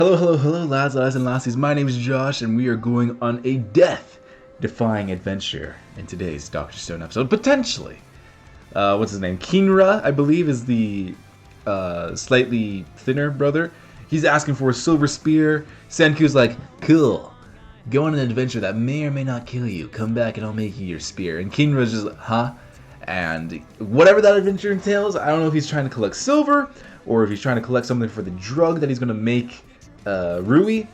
Hello, hello, hello, lads and lassies. My name is Josh, and we are going on a death-defying adventure in today's Dr. Stone episode. Potentially. What's his name? Kinra, I believe, is the slightly thinner brother. He's asking for a silver spear. Senku's like, cool. Go on an adventure that may or may not kill you. Come back and I'll make you your spear. And Kinra's just like, huh? And whatever that adventure entails, I don't know if he's trying to collect silver or if he's trying to collect something for the drug that he's going to make Rui.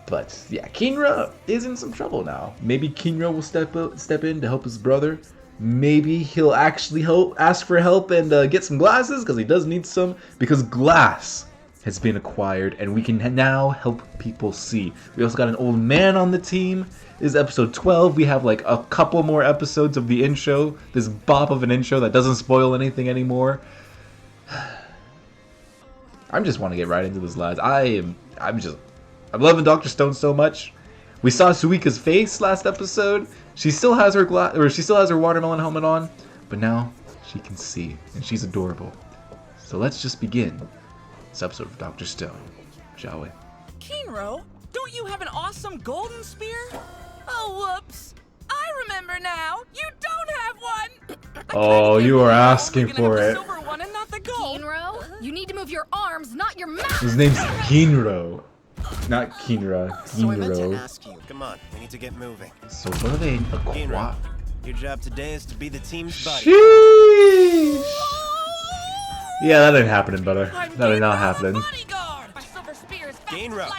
But yeah, Kinra is in some trouble now. Maybe Kinra will step in to help his brother. Maybe he'll actually ask for help and get some glasses, because he does need some, because glass has been acquired and we can now help people see. We also got an old man on the team. This is episode 12. We have like a couple more episodes of the intro, this bop of an intro that doesn't spoil anything anymore. I just want to get right into this, lads. I'm loving Dr. Stone so much. We saw Suika's face last episode. She still has her watermelon helmet on, but now she can see, and she's adorable. So let's just begin this episode of Dr. Stone, shall we? Kinro, don't you have an awesome golden spear? Oh, whoops. I remember now. You don't have one. Oh, you are asking for it. Kinro, you need to move your arms, not your mouth. His name's Kinro, not Kinra. So I meant to Kinro. ask you. Come on, we need to get moving. So what are they? Kinro, your job today is to be the team's buddy. Sheesh. Yeah, that ain't happening, brother. That ain't not happening. Kinro,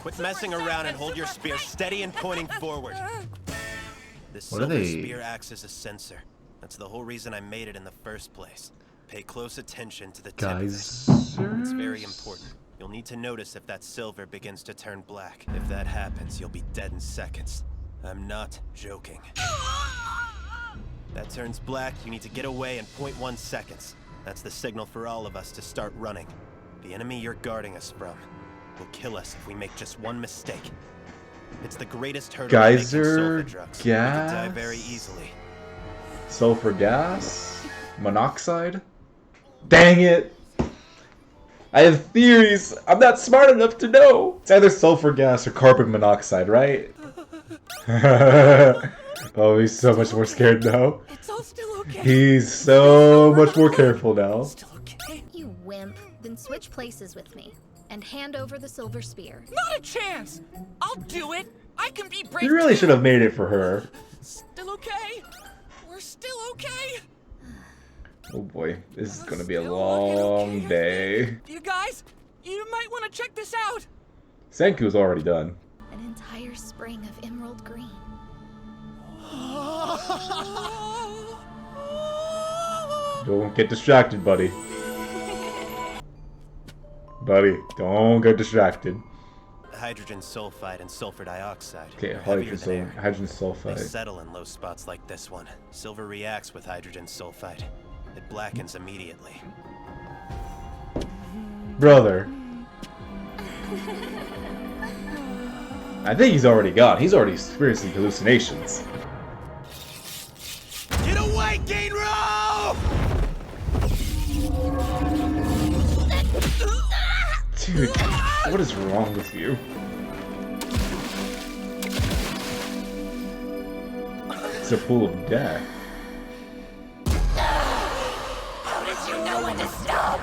quit messing around and hold your spear steady and pointing forward. This What are silver they? spear acts as a sensor. That's the whole reason I made it in the first place. Pay close attention to the tip of it. Guys, It's very important. You'll need to notice if that silver begins to turn black. If that happens, you'll be dead in seconds. I'm not joking. That turns black, you need to get away in 0.1 seconds. That's the signal for all of us to start running. The enemy you're guarding us from will kill us if we make just one mistake. It's the greatest hurdle to making Geyser sulfur drugs. We could die gas? very easily. Sulfur gas? Monoxide? Dang it! I have theories! I'm not smart enough to know! It's either sulfur gas or carbon monoxide, right? Oh, he's so much more scared now. It's all still okay. He's so much more careful now. Still okay. You wimp, then switch places with me and hand over the silver spear. Not a chance. I'll do it. I can be brave. You really too. should have made it for her. Still okay. We're still okay. Oh boy, this is gonna be a Still long okay. day. You guys, you might want to check this out. Senku's already done. An entire spring of emerald green. Don't get distracted, buddy. Buddy, don't get distracted. Hydrogen sulfide and sulfur dioxide. Okay, are heavier than air. hydrogen They sulfide. settle in low spots like this one. Silver reacts with hydrogen sulfide. It blackens immediately. Brother. I think he's already gone. He's already experiencing hallucinations. Get away, Gainro! Dude, what is wrong with you? It's a pool of death. How did you know when to stop?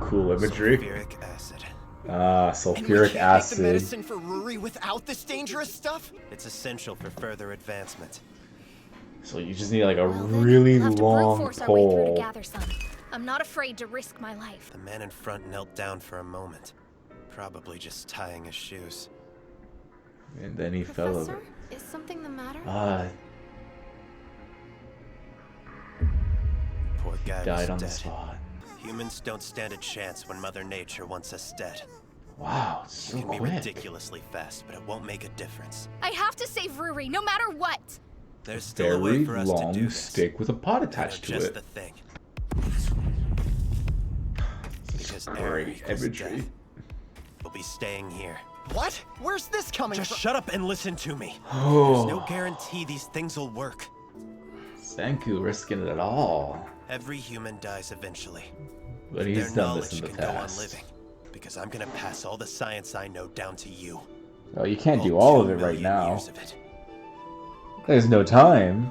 Cool imagery. Sulfuric acid. Ah, And we sulfuric can't make the acid. medicine for Ruri without this dangerous stuff? It's essential for further advancement. So you just need like a Well, then, really we'll have to brute long force our way through to pole. gather some. I'm not afraid to risk my life. The man in front knelt down for a moment. Probably just tying his shoes. And then he fell over. Professor, is something the matter? Poor guy Died was on the dead. spot. Humans don't stand a chance when Mother Nature wants us dead. Wow, it's so It can be quick. ridiculously fast, but it won't make a difference. I have to save Ruri, no matter what. There's still a way Very for us to do long this. stick with a pot You know attached to just it. the thing. Because air Great equals imagery. death. We'll be staying here. What? Where's this coming Just from? shut up and listen to me. There's Oh, no guarantee these things will work. Senku risking it all. Every human dies eventually. But he's Their done this knowledge in the can go on past. living, because I'm gonna pass all the science I know down to you. Oh, you can't do all of 2 it right million now. years of it. There's no time.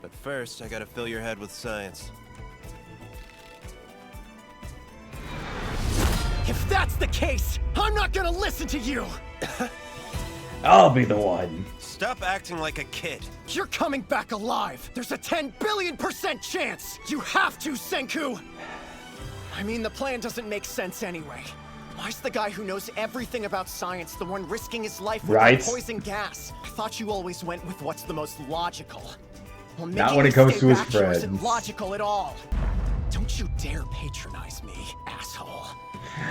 But first, I gotta fill your head with science. If that's the case, I'm not gonna listen to you! I'll be the one. Stop acting like a kid. You're coming back alive! There's a 10 billion% chance! You have to, Senku! I mean, the plan doesn't make sense anyway. Why's the guy who knows everything about science the one risking his life with Right. the poison gas? I thought you always went with what's the most logical. Well, Not making when me it comes stay to his back here isn't friends. logical at all. Don't you dare patronize me, asshole.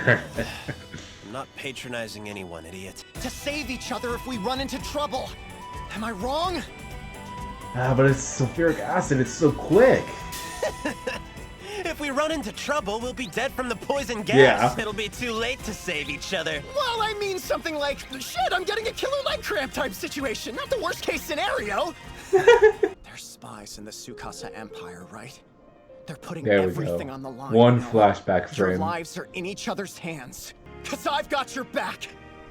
I'm not patronizing anyone, idiot. To save each other if we run into trouble. Am I wrong? But it's sulfuric acid. It's so quick. If we run into trouble, we'll be dead from the poison gas. Yeah. It'll be too late to save each other. Well, I mean something like, shit, I'm getting a killer leg cramp type situation, not the worst case scenario. They're spies in the Tsukasa Empire, right? They're putting There we everything go. on the line. One you know? flashback Your frame. lives are in each other's hands. Cause I've got your back,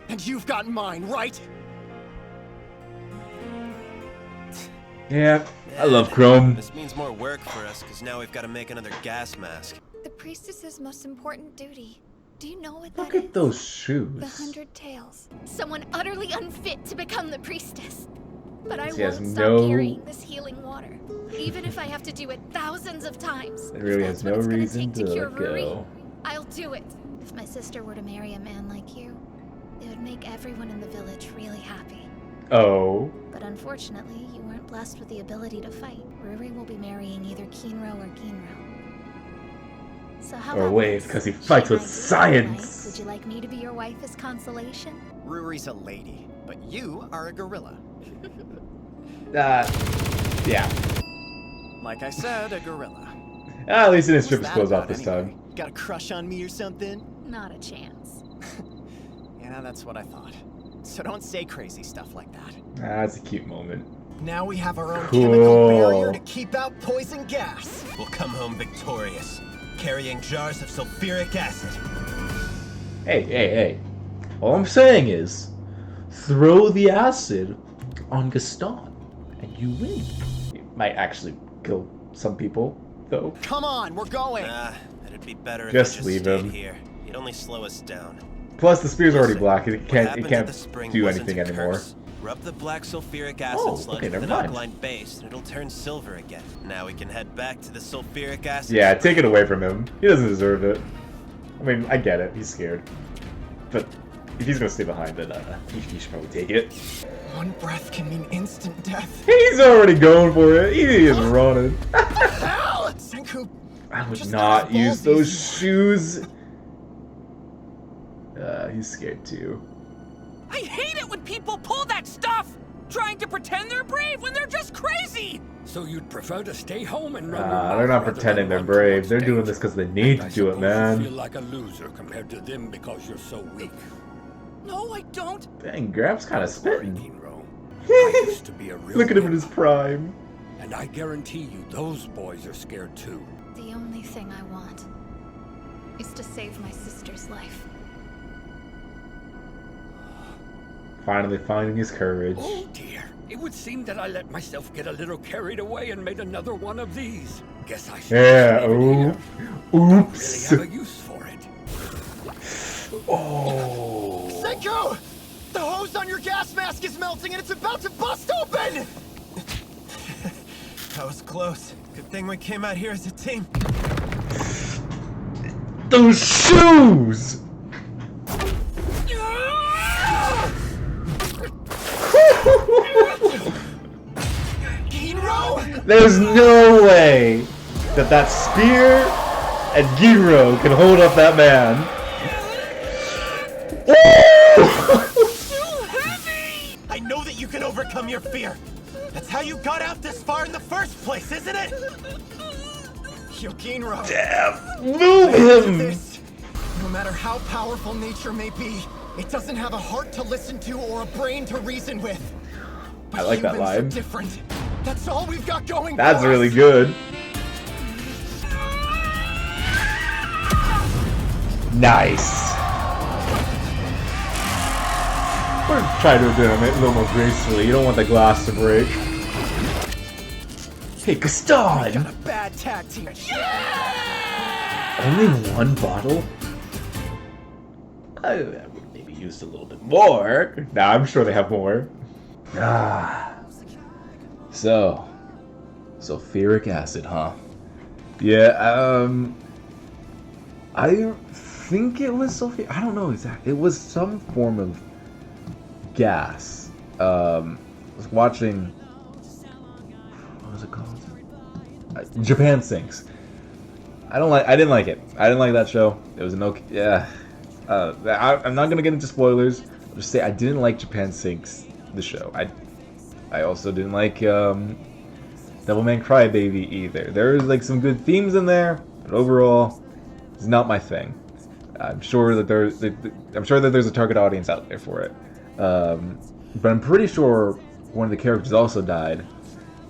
and you've got mine, right? Yeah, I love Chrome. This means more work for us, because now we've got to make another gas mask. The priestess's most important duty. Do you know what Look that is? at those The shoes. 100 Tails. Someone utterly unfit to become the priestess. But I She has won't no- stop carrying this healing water. Even if I have to do it thousands of times. It really If has that's no what it's gonna reason take to cure let Ruri, go. I'll do it. If my sister were to marry a man like you, it would make everyone in the village really happy. Oh. But unfortunately, you weren't blessed with the ability to fight. Ruri will be marrying either Kinro or Ginro. So how Or about wait, this? because he She fights and with I do science. Would you like me to be your wife as consolation? Ruri's a lady, but you are a gorilla. Yeah. Like I said, a gorilla. At least it didn't What's strip his that clothes off about this anyway? time. Got a crush on me or something? Not a chance. Yeah, that's what I thought. So don't say crazy stuff like that. That's a cute moment. Now we have our own Cool. chemical barrier to keep out poison gas. We'll come home victorious, carrying jars of sulfuric acid. Hey. All I'm saying is, throw the acid on Gaston, and you win. It might actually kill some people, though. Come on, we're going. Nah, it'd be better Just if you leave just stayed him. here. You'd only slow us down. Plus, the spear's already Listen, black. It what can't happened at the spring do wasn't anything a anymore. curse. Rub the black sulfuric acid Oh, sludge okay, with never an mind. alkaline base, and it'll turn silver again. Now we can head back to the sulfuric acid. Yeah, take it away from him. He doesn't deserve it. I mean, I get it. He's scared. But if he's gonna stay behind, then he should probably take it. One breath can mean instant death. He's already going for it. He is running. Hell! Senku, I would Just not not use ballsy. those shoes. He's scared too. I hate it when people pull that stuff! Trying to pretend they're brave when they're just crazy! So you'd prefer to stay home and run your They're mouth not rather pretending than they're run brave. towards They're doing danger? this because they need And to do it, I suppose man. You feel like a loser compared to them because you're so weak. No, I don't. Dang, Grab's kind of Don't worry, spitting. Kinro. I used to be a real Look at him in warrior, his prime. and I guarantee you those boys are scared too. The only thing I want is to save my sister's life. Finally finding his courage. Oh dear. It would seem that I let myself get a little carried away and made another one of these. Guess I should Yeah, just leave it ooh. here. Really Oops. have a use for it. Oh. Senku! The hose on your gas mask is melting and it's about to bust open! That was close. Good thing we came out here as a team. Those shoes! Ginro! There's no way that spear and Giro can hold up that man. Too heavy! I know that you can overcome your fear. That's how you got out this far in the first place, isn't it? Yo, Ginro. Move him! This. No matter how powerful nature may be, it doesn't have a heart to listen to or a brain to reason with. But I like that humans are line. different. That's all we've got going That's for really us. good. Nice. We're trying to do it a little more gracefully. You don't want the glass to break. Hey, Gaston! Got a bad tag team. Only one bottle? I would maybe use a little bit more. Nah, I'm sure they have more. So, sulfuric acid, huh? Yeah, I think it was sulfuric. I don't know exactly. It was some form of gas. I was watching. What was it called? Japan Sinks. I didn't like it. I didn't like that show. It was an okay. Yeah. I'm not gonna get into spoilers. I'll just say I didn't like Japan Sinks, the show. I also didn't like Devilman Crybaby either. There's like some good themes in there, but overall, it's not my thing. I'm sure that there's a target audience out there for it. But I'm pretty sure one of the characters also died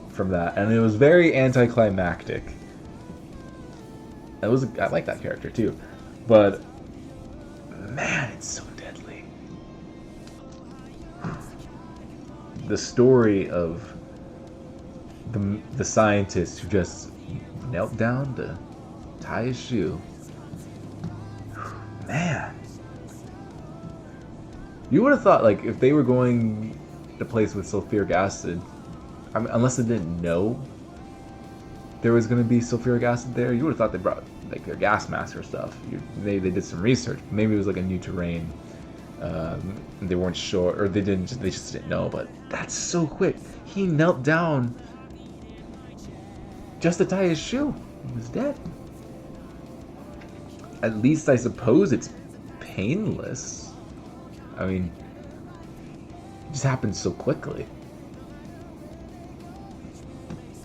from that, and it was very anticlimactic. I like that character too, but man, it's so deadly. The story of the scientist who just knelt down to tie his shoe. Man. You would have thought, like, if they were going to place with sulfuric acid, unless they didn't know there was going to be sulfuric acid there, you would have thought they brought, like, their gas mask or stuff. They did some research. Maybe it was, like, a new terrain. They weren't sure, or they just didn't know, but that's so quick. He knelt down just to tie his shoe. He was dead. At least I suppose it's painless. I mean, it just happens so quickly.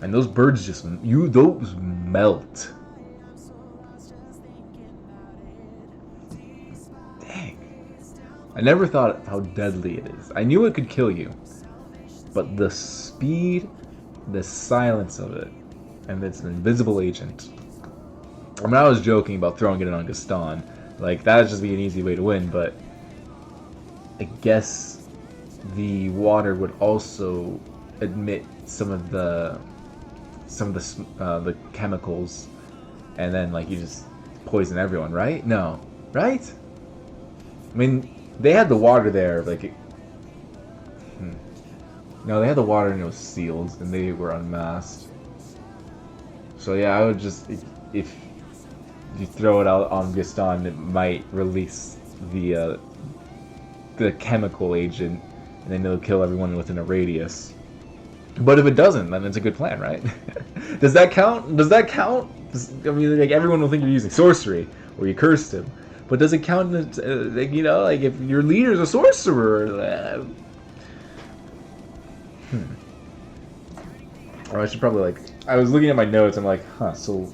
And those birds those melt. Dang. I never thought how deadly it is. I knew it could kill you. But the speed, the silence of it, and it's an invisible agent. I mean, I was joking about throwing it on Gaston. Like, that would just be an easy way to win, but I guess the water would also emit some of the chemicals, and then like you just poison everyone, right? No, right? I mean, they had the water there, like no, they had the water and it was sealed, and they were unmasked. So yeah, I would just if you throw it out on Gaston, it might release the chemical agent, and then it'll kill everyone within a radius. But if it doesn't, then it's a good plan, right? Does that count? Does that count? I mean, like, everyone will think you're using sorcery, or you cursed him. But does it count, like, you know, like, if your leader's a sorcerer? Or I should probably, like, I was looking at my notes, I'm like, huh, so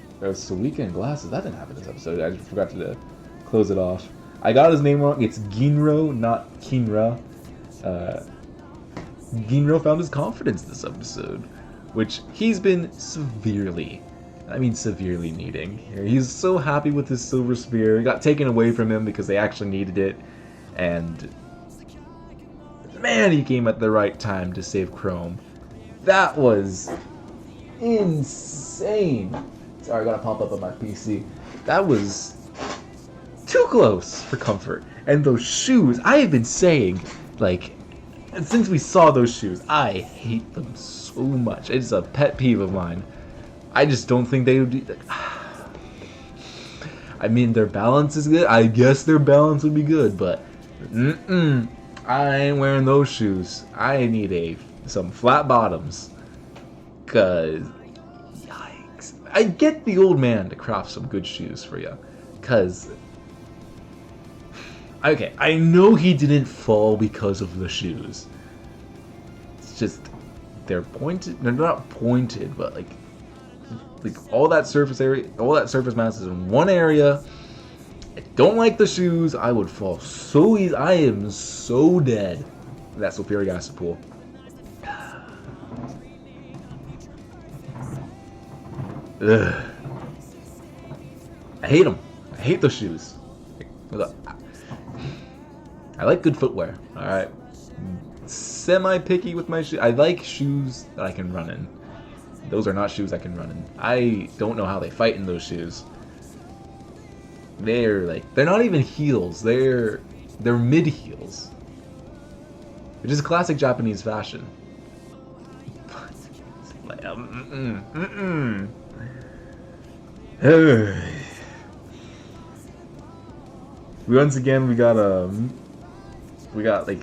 weekend glasses, that didn't happen this episode. I just forgot to close it off. I got his name wrong. It's Ginro, not Kinra. Ginro found his confidence this episode, which he's been severely needing. He's so happy with his silver spear. It got taken away from him because they actually needed it, and man, he came at the right time to save Chrome. That was insane. Sorry, I gotta pop up on my PC. That was too close for comfort. And those shoes, I have been saying, like, since we saw those shoes, I hate them so much. It's a pet peeve of mine. I just don't think they would be... I mean, their balance is good. I guess their balance would be good, but... I ain't wearing those shoes. I need some flat bottoms. Cause... Yikes. I get the old man to craft some good shoes for you. Cause... Okay, I know he didn't fall because of the shoes. It's just, they're pointed. They're not pointed, but like all that surface area, all that surface mass is in one area. I don't like the shoes. I would fall so easy. I am so dead in that sulfuric acid pool. Ugh. I hate them. I hate those shoes. Look, I like good footwear. All right, semi-picky with my shoes. I like shoes that I can run in. Those are not shoes I can run in. I don't know how they fight in those shoes. They're not even heels. They're mid heels, which is classic Japanese fashion. But, once again, we got like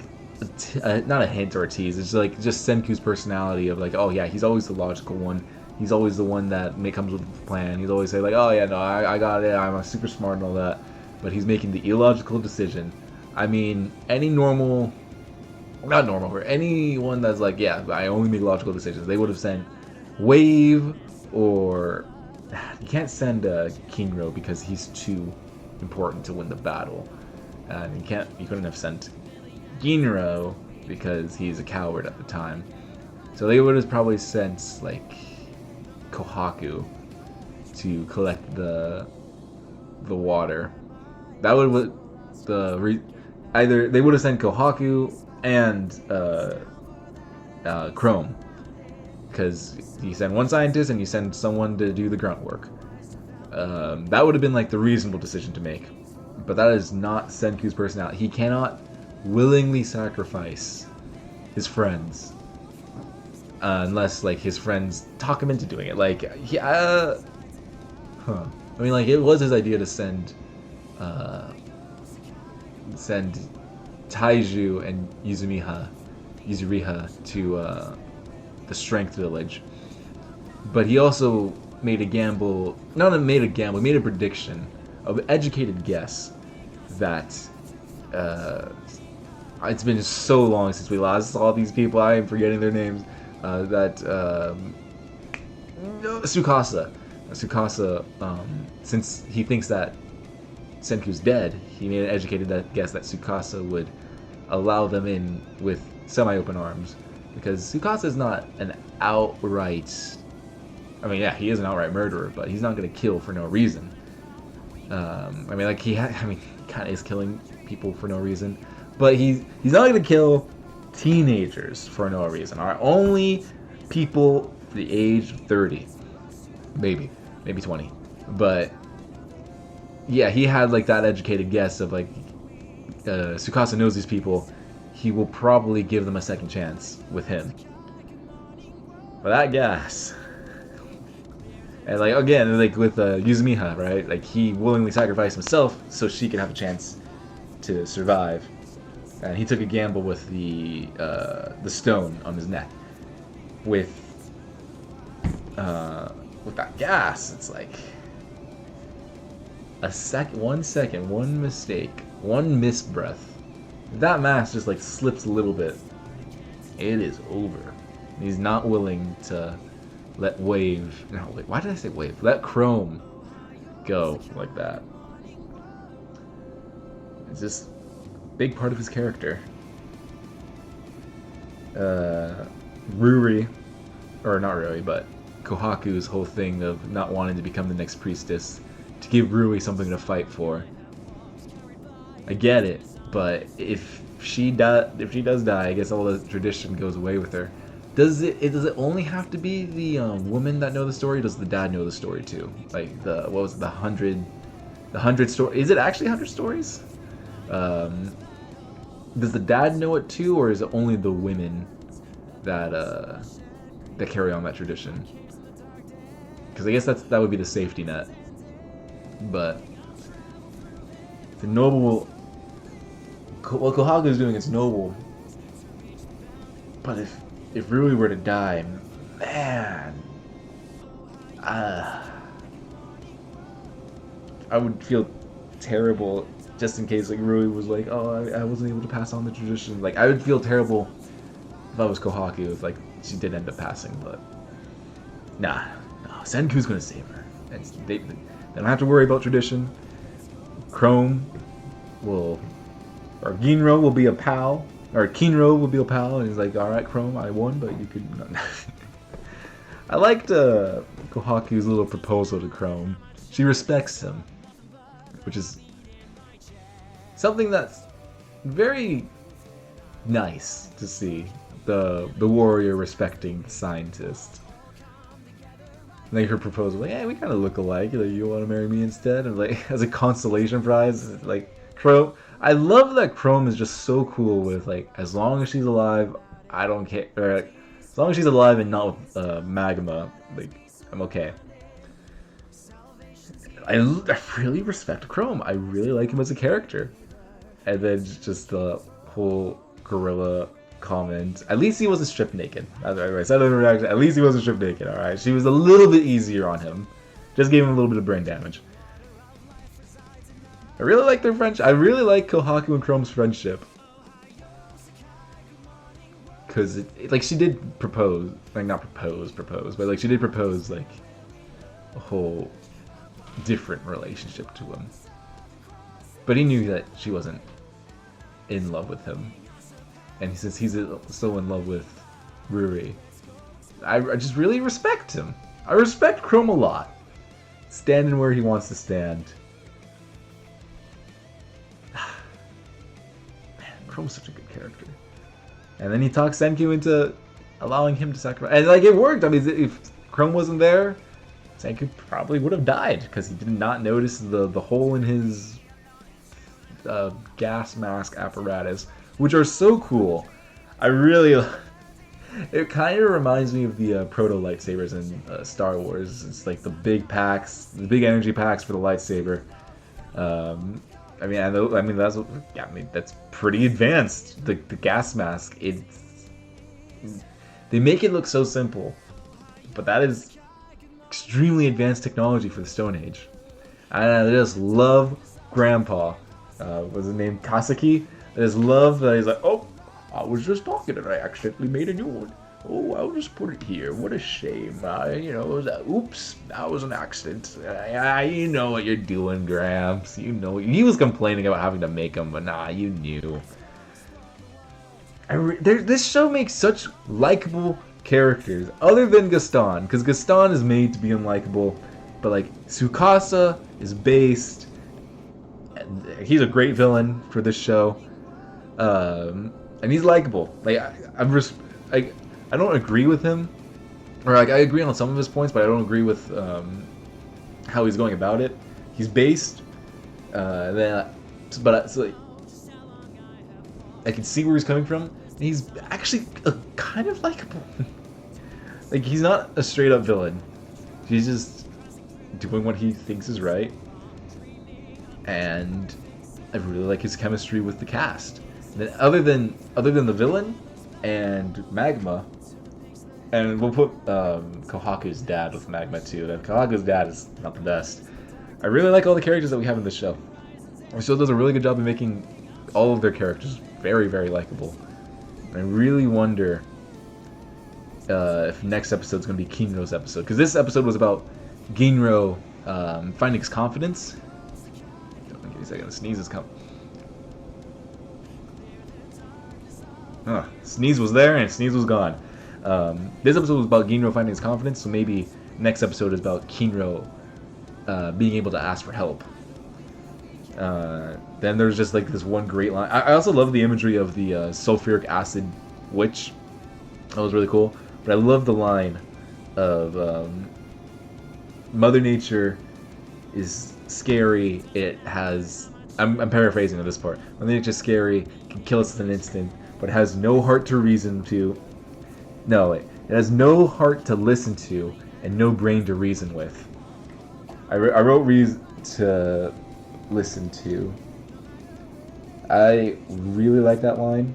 not a hint or a tease. It's like just Senku's personality of like, oh yeah, he's always the logical one. He's always the one that comes with the plan. He's always say like, oh yeah, no, I got it. I'm super smart and all that. But he's making the illogical decision. I mean, any normal, not normal, or anyone that's like, yeah, I only make logical decisions. They would have sent Wave, or you can't send Kinro because he's too important to win the battle. And you couldn't have sent Ginro because he's a coward at the time. So they would have probably sent like Kohaku to collect the water. That would either they would have sent Kohaku and Chrome, because you send one scientist and you send someone to do the grunt work. That would have been like the reasonable decision to make, but that is not Senku's personality. He cannot willingly sacrifice his friends unless like his friends talk him into doing it. Like I mean, like it was his idea to send Taiju and Yuzuriha to the Strength Village, but he also made a gamble. Not made a gamble. He made a prediction, an educated guess that it's been so long since we last saw these people. I am forgetting their names. Tsukasa, since he thinks that Senku's dead, he made an educated guess that Tsukasa would allow them in with semi-open arms, because Tsukasa is not an outright. I mean, yeah, he is an outright murderer, but he's not going to kill for no reason. I mean, like he kind of is killing people for no reason, but he's not going to kill teenagers for no reason. All right, only people the age of 30, maybe 20. But yeah, he had like that educated guess of like Tsukasa knows these people. He will probably give them a second chance with him. But that gas. And like again, like with Yuzumiha, right? Like he willingly sacrificed himself so she could have a chance to survive, and he took a gamble with the stone on his neck. With that gas, it's like one second, one mistake, one misbreath. If that mask just like slips a little bit, it is over. He's not willing to let Wave. No, wait, why did I say Wave? Let Chrome go like that. It's just a big part of his character. Ruri, or not Ruri, but Kohaku's whole thing of not wanting to become the next priestess, to give Rui something to fight for. I get it, but if she does die, I guess all the tradition goes away with her. Does it only have to be the women that know the story? Does the dad know the story too? Like the 100 story? Is it actually 100 stories? Does the dad know it too, or is it only the women that carry on that tradition? Because I guess that would be the safety net. But the noble, what Kohaku is doing is noble. But if Rui were to die, man, I would feel terrible just in case like Rui was like, oh, I wasn't able to pass on the tradition. Like I would feel terrible if I was Kohaku, if like she did end up passing. But no, Senku's gonna save her. And they don't have to worry about tradition. Chrome or Ginro will be a pal. Or Kinro will be a pal, and he's like, alright, Chrome, I won, but you could... No. I liked Kohaku's little proposal to Chrome. She respects him, which is something that's very nice to see. The warrior respecting the scientist. Like her proposal, like, hey, we kind of look alike. Like, you want to marry me instead? And like, as a consolation prize, like Chrome. I love that Chrome is just so cool with like, as long as she's alive, I don't care. Or, like, as long as she's alive and not with Magma, like I'm okay. I really respect Chrome. I really like him as a character. And then just the whole gorilla comment. At least he wasn't stripped naked. I said in the reaction, at least he wasn't stripped naked, alright? She was a little bit easier on him. Just gave him a little bit of brain damage. I really like their friendship. I really like Kohaku and Chrome's friendship. Because, like, she did propose. Like, not propose, but, like, she did propose, like, a whole different relationship to him. But he knew that she wasn't in love with him. And since he's so in love with Ruri, I just really respect him. I respect Chrome a lot. Standing where he wants to stand. Man, Chrome's such a good character. And then he talks Senku into allowing him to sacrifice. And like, it worked. I mean, if Chrome wasn't there, Senku probably would have died because he did not notice the hole in his gas mask apparatus, which are so cool. I really... It kind of reminds me of the proto lightsabers in Star Wars. It's like the big packs, the big energy packs for the lightsaber. I mean that's pretty advanced. The gas mask, they make it look so simple, but that is extremely advanced technology for the Stone Age. And I just love Grandpa. Was his name Kaseki? I just love that he's like, oh, I was just talking and I accidentally made a new one. Oh, I'll just put it here. What a shame. Oops, that was an accident. You know what you're doing, Gramps. You know. He was complaining about having to make them, but nah, you knew. This show makes such likable characters, other than Gaston, because Gaston is made to be unlikable, but like Tsukasa is based. He's a great villain for this show. And he's likable. Like I don't agree with him, or like I agree on some of his points, but I don't agree with how he's going about it. He's based, so like I can see where he's coming from. And he's actually kind of likable. Like he's not a straight up villain. He's just doing what he thinks is right, and I really like his chemistry with the cast. Then other than the villain and Magma, and we'll put Kohaku's dad with Magma too. Then Kohaku's dad is not the best. I really like all the characters that we have in this show. The show does a really good job of making all of their characters very, very likable. I really wonder if next episode is going to be Kinro's episode, because this episode was about Ginro finding his confidence. Give me a second. The sneeze is coming. Sneeze was there and Sneeze was gone. This episode was about Ginro finding his confidence, so maybe next episode is about Kinro being able to ask for help. Then there's just like this one great line. I also love the imagery of the sulfuric acid witch. That was really cool. But I love the line of Mother Nature is scary. It has... I'm paraphrasing on this part. Mother Nature is scary, can kill us in an instant, but has no heart to reason to... No, it has no heart to listen to and no brain to reason with. I wrote reason to listen to. I really like that line,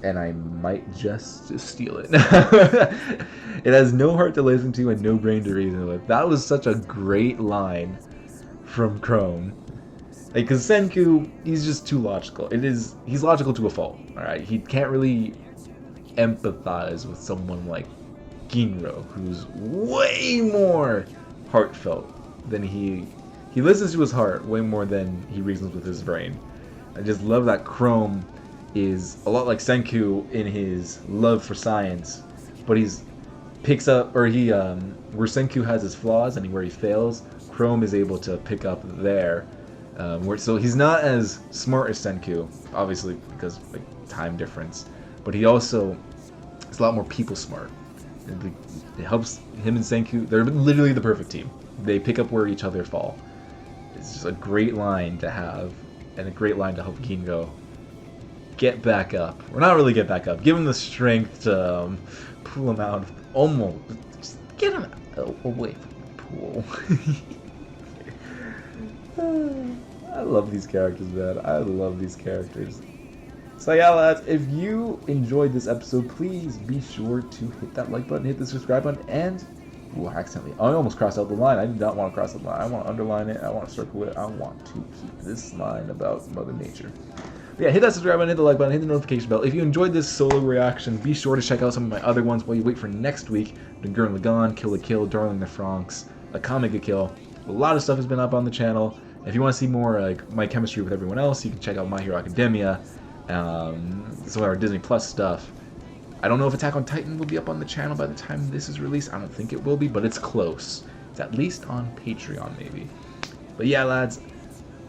and I might just steal it. It has no heart to listen to and no brain to reason with. That was such a great line from Chrome. Like, because Senku, he's just too logical. He's logical to a fault, alright? He can't really empathize with someone like Ginro, who's way more heartfelt than he listens to his heart way more than he reasons with his brain. I just love that Chrome is a lot like Senku in his love for science, but where Senku has his flaws and where he fails, Chrome is able to pick up there So he's not as smart as Senku, obviously because like time difference, but he also is a lot more people smart. It helps him and Senku. They're literally the perfect team. They pick up where each other fall. It's just a great line to have, and a great line to help Kingo get back up. Or not really get back up. Give him the strength to pull him out. Almost. Just get him away from the pool. I love these characters, man. I love these characters. So yeah, lads, if you enjoyed this episode, please be sure to hit that like button, hit the subscribe button, and I almost crossed out the line. I did not want to cross out the line. I want to underline it. I want to circle it. I want to keep this line about Mother Nature. But yeah, hit that subscribe button, hit the like button, hit the notification bell. If you enjoyed this solo reaction, be sure to check out some of my other ones while you wait for next week. The Gurren Lagann, Kill la Kill, Darling the Franxx, Akame ga Kill. A lot of stuff has been up on the channel. If you want to see more like my chemistry with everyone else, you can check out My Hero Academia, some of our Disney Plus stuff. I don't know if Attack on Titan will be up on the channel by the time this is released. I don't think it will be, but it's close. It's at least on Patreon, maybe. But yeah, lads.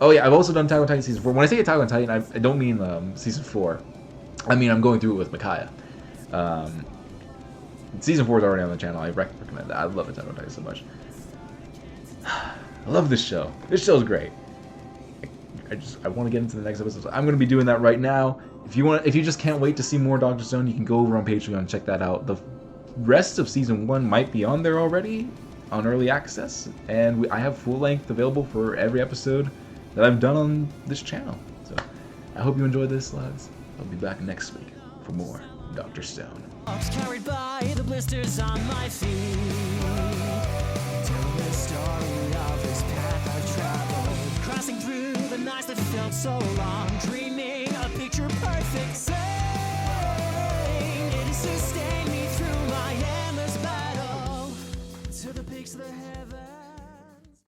Oh yeah, I've also done Attack on Titan Season 4. When I say Attack on Titan, I don't mean Season 4. I mean, I'm going through it with Micaiah. Season 4 is already on the channel. I recommend that. I love Attack on Titan so much. I love this show. This show's great. I want to get into the next episode. So I'm going to be doing that right now. If you just can't wait to see more Dr. Stone, you can go over on Patreon and check that out. The rest of Season 1 might be on there already, on Early Access, and I have full length available for every episode that I've done on this channel. So I hope you enjoyed this, lads. I'll be back next week for more Dr. Stone. Carried by the blisters on my feet, telling the story of this path I've traveled, crossing through the nights that felt so long, dreaming a picture perfect, saying it is